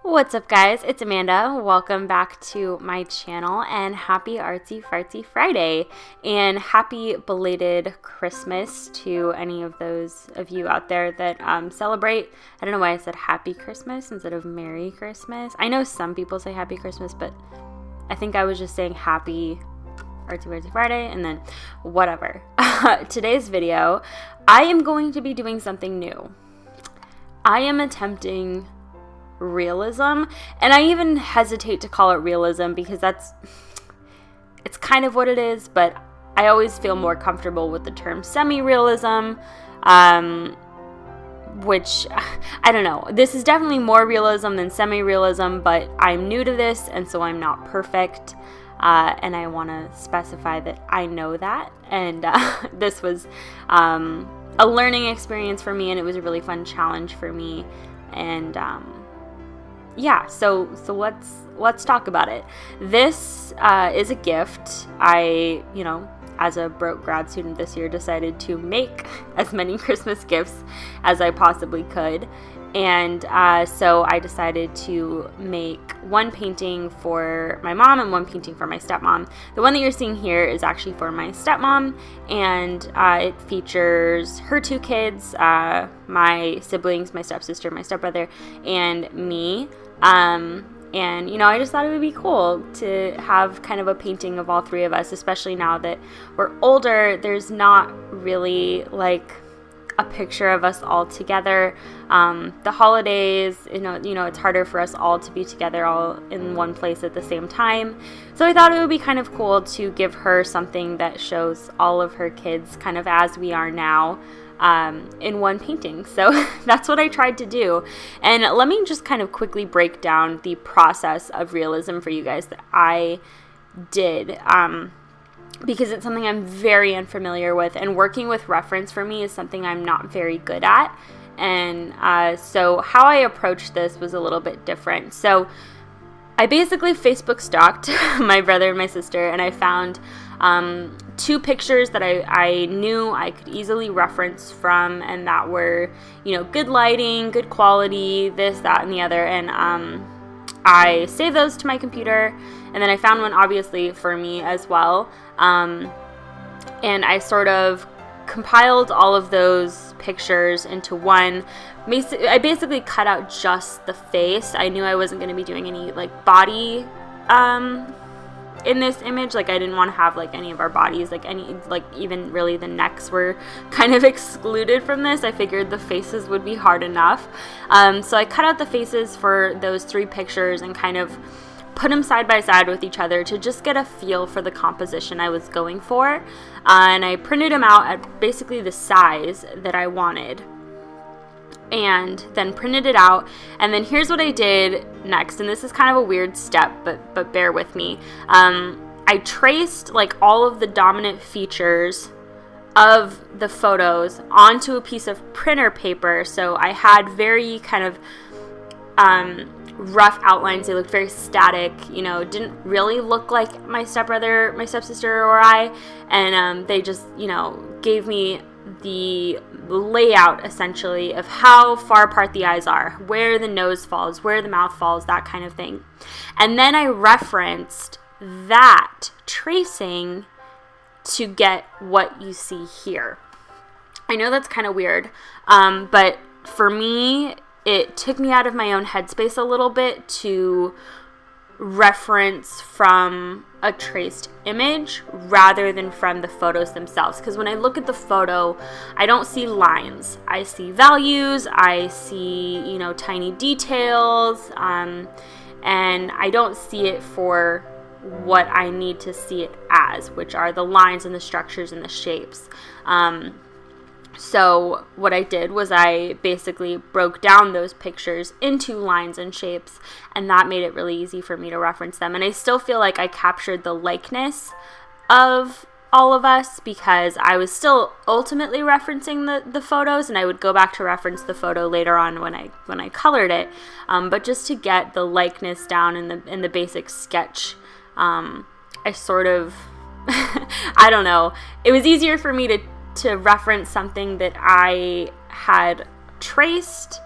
What's up, guys? It's Amanda. Welcome back to my channel and happy Artsy Fartsy Friday and happy belated Christmas to any of those of you out there that celebrate. I don't know why I said happy Christmas instead of Merry Christmas. I know some people say happy Christmas, but I think I was just saying happy Artsy Fartsy Friday and then whatever. Today's video, I am going to be doing something new. I am attempting realism, and I even hesitate to call it realism because it's kind of what it is, but I always feel more comfortable with the term semi-realism, which I don't know. This is definitely more realism than semi-realism, but I'm new to this, and so I'm not perfect, and I want to specify that I know that, and this was a learning experience for me, and it was a really fun challenge for me, and yeah, so let's talk about it. This is a gift. I, as a broke grad student this year, decided to make as many Christmas gifts as I possibly could. And so I decided to make one painting for my mom and one painting for my stepmom. The one that you're seeing here is actually for my stepmom, and it features her two kids, my siblings, my stepsister, my stepbrother, and me. And, I just thought it would be cool to have kind of a painting of all three of us, especially now that we're older. There's not really like a picture of us all together. The holidays, it's harder for us all to be together all in one place at the same time. So I thought it would be kind of cool to give her something that shows all of her kids kind of as we are now, in one painting. So that's what I tried to do. And let me just kind of quickly break down the process of realism for you guys that I did, because it's something I'm very unfamiliar with, and working with reference for me is something I'm not very good at. And so how I approached this was a little bit different. So I basically Facebook stalked my brother and my sister, and I found two pictures that I knew I could easily reference from, and that were, good lighting, good quality, this, that, and the other. And I saved those to my computer, and then I found one obviously for me as well. And I sort of compiled all of those pictures into one. I basically cut out just the face. I knew I wasn't going to be doing any body in this image. I didn't want to have any of our bodies, even really the necks were kind of excluded from this. I figured the faces would be hard enough. So I cut out the faces for those three pictures and kind of put them side by side with each other to just get a feel for the composition I was going for. And I printed them out at basically the size that I wanted, and then printed it out. And then here's what I did next, and this is kind of a weird step, but bear with me. I traced all of the dominant features of the photos onto a piece of printer paper. So I had very kind of rough outlines. They looked very static, didn't really look like my stepbrother, my stepsister, or I, and they just, gave me the layout essentially of how far apart the eyes are, where the nose falls, where the mouth falls, that kind of thing. And then I referenced that tracing to get what you see here. I know that's kind of weird, but for me, it took me out of my own headspace a little bit to reference from a traced image rather than from the photos themselves. Because when I look at the photo, I don't see lines. I see values, I see, tiny details, and I don't see it for what I need to see it as, which are the lines and the structures and the shapes. So what I did was I basically broke down those pictures into lines and shapes, and that made it really easy for me to reference them. And I still feel like I captured the likeness of all of us because I was still ultimately referencing the photos, and I would go back to reference the photo later on when I colored it. But just to get the likeness down in the basic sketch, I sort of I don't know. It was easier for me to reference something that I had traced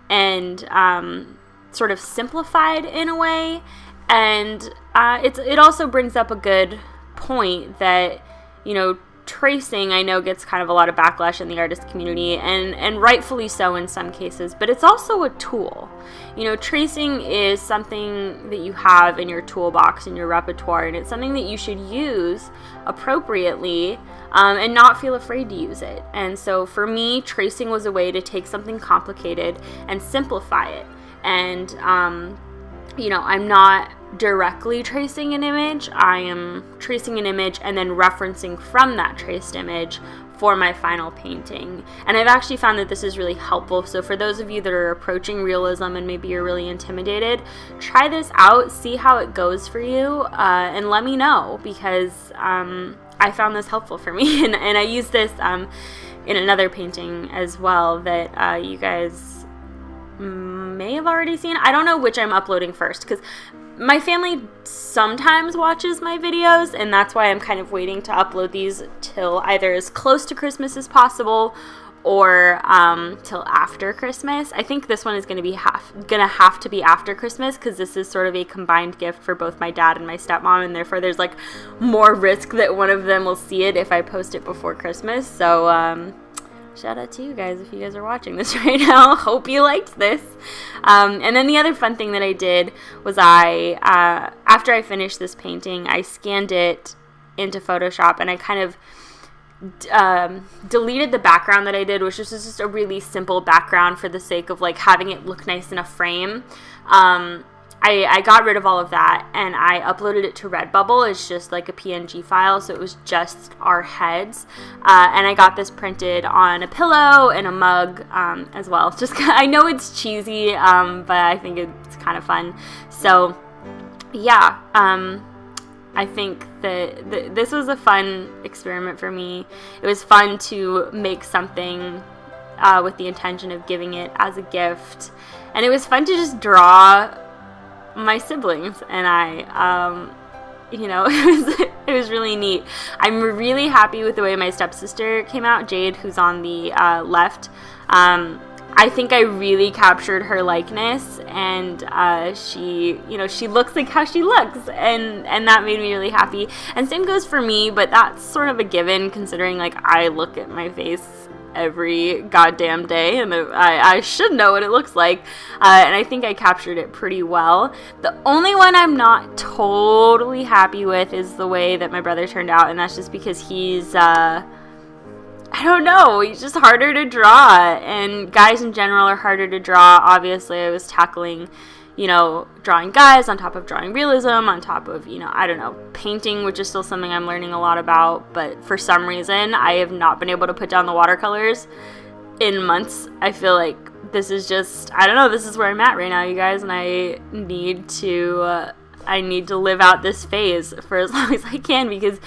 and sort of simplified in a way. And it also brings up a good point that, you know, tracing, I know, gets kind of a lot of backlash in the artist community, and rightfully so in some cases, but it's also a tool. You know, tracing is something that you have in your toolbox, in your repertoire, and it's something that you should use appropriately, and not feel afraid to use it. And so for me, tracing was a way to take something complicated and simplify it. And, you know, I'm not directly tracing an image. I am tracing an image and then referencing from that traced image for my final painting. And I've actually found that this is really helpful. So for those of you that are approaching realism and maybe you're really intimidated, try this out, see how it goes for you, and let me know, because I found this helpful for me. and I used this in another painting as well that you guys may have already seen. I don't know which I'm uploading first, because my family sometimes watches my videos, and that's why I'm kind of waiting to upload these till either as close to Christmas as possible or till after Christmas. I think this one is gonna have to be after Christmas, because this is sort of a combined gift for both my dad and my stepmom, and therefore there's like more risk that one of them will see it if I post it before Christmas. So shout out to you guys if you guys are watching this right now. Hope you liked this. And then the other fun thing that I did was after I finished this painting, I scanned it into Photoshop, and I kind of deleted the background that I did, which was just a really simple background for the sake of like having it look nice in a frame. I got rid of all of that, and I uploaded it to Redbubble. It's just like a PNG file, so it was just our heads. And I got this printed on a pillow and a mug as well. Just I know it's cheesy, but I think it's kind of fun. So yeah, I think that this was a fun experiment for me. It was fun to make something with the intention of giving it as a gift, and it was fun to just draw my siblings and I, you know, it was really neat. I'm really happy with the way my stepsister came out, Jade, who's on the left. I think I really captured her likeness, and she, you know, she looks like how she looks, and that made me really happy. And same goes for me, but that's sort of a given, considering like I look at my face every goddamn day, and I should know what it looks like, and I think I captured it pretty well. The only one I'm not totally happy with is the way that my brother turned out, and that's just because he's I don't know, he's just harder to draw, and guys in general are harder to draw. Obviously I was tackling, you know, drawing guys on top of drawing realism, on top of, you know, I don't know, painting, which is still something I'm learning a lot about, but for some reason I have not been able to put down the watercolors in months. I feel like this is just, I don't know, this is where I'm at right now, you guys, and I need to live out this phase for as long as I can, because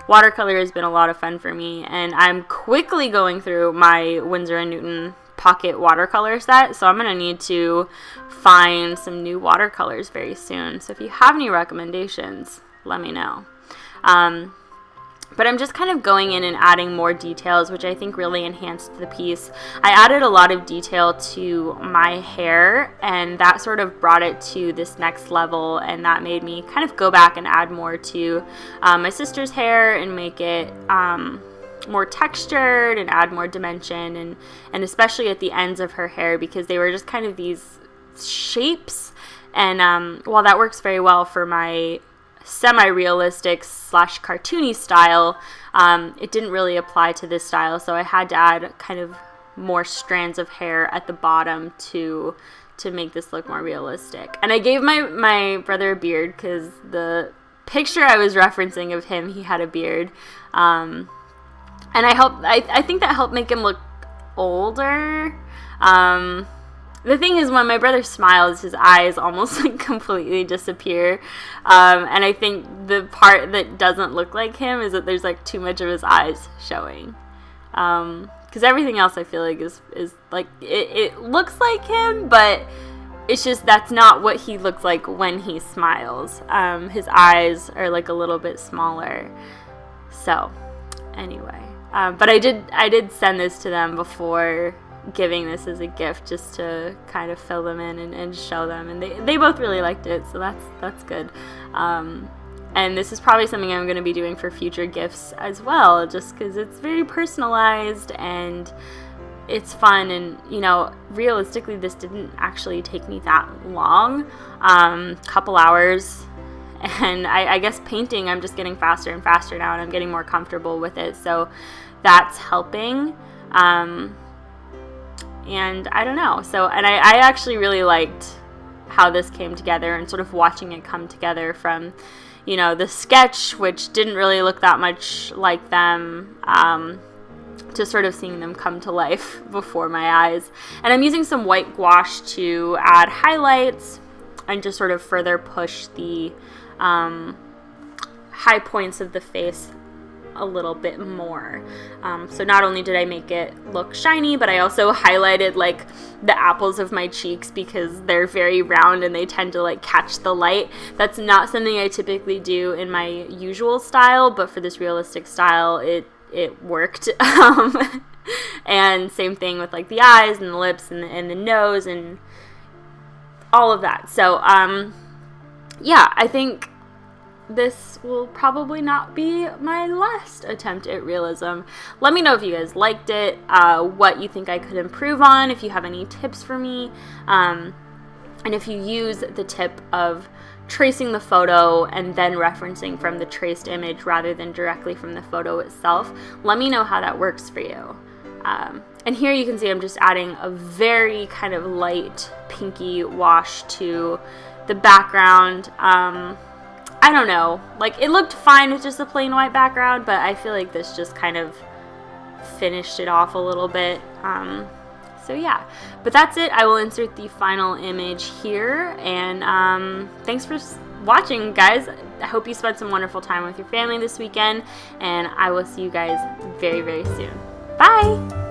watercolor has been a lot of fun for me, and I'm quickly going through my Winsor & Newton pocket watercolor set, so I'm going to need to find some new watercolors very soon. So if you have any recommendations, let me know. But I'm just kind of going in and adding more details, which I think really enhanced the piece. I added a lot of detail to my hair, and that sort of brought it to this next level, and that made me kind of go back and add more to my sister's hair and make it more textured and add more dimension, and especially at the ends of her hair, because they were just kind of these shapes. And while that works very well for my semi-realistic / cartoony style, it didn't really apply to this style, so I had to add kind of more strands of hair at the bottom to make this look more realistic. And I gave my brother a beard, because the picture I was referencing of him, he had a beard, and I think that helped make him look older. The thing is, when my brother smiles, his eyes almost like completely disappear, and I think the part that doesn't look like him is that there's like too much of his eyes showing, because everything else I feel like is like, it looks like him, but it's just that's not what he looks like when he smiles. His eyes are like a little bit smaller. So anyway, but I did send this to them before giving this as a gift just to kind of fill them in and show them, and they both really liked it, so that's good. And this is probably something I'm going to be doing for future gifts as well, just because it's very personalized and it's fun. And, you know, realistically, this didn't actually take me that long, couple hours. And I guess painting, I'm just getting faster and faster now, and I'm getting more comfortable with it, so that's helping. And I don't know. So, and I actually really liked how this came together, and sort of watching it come together from, you know, the sketch, which didn't really look that much like them, to sort of seeing them come to life before my eyes. And I'm using some white gouache to add highlights and just sort of further push the high points of the face a little bit more. So not only did I make it look shiny, but I also highlighted like the apples of my cheeks because they're very round and they tend to like catch the light. That's not something I typically do in my usual style, but for this realistic style, it worked. And same thing with like the eyes and the lips and the nose and all of that. So yeah, I think this will probably not be my last attempt at realism. Let me know if you guys liked it, what you think I could improve on, if you have any tips for me, and if you use the tip of tracing the photo and then referencing from the traced image rather than directly from the photo itself. Let me know how that works for you. And here you can see I'm just adding a very kind of light pinky wash to the background. I don't know, like it looked fine with just a plain white background, but I feel like this just kind of finished it off a little bit. So yeah, but that's it. I will insert the final image here, and thanks for watching, guys. I hope you spent some wonderful time with your family this weekend, and I will see you guys very, very soon. Bye!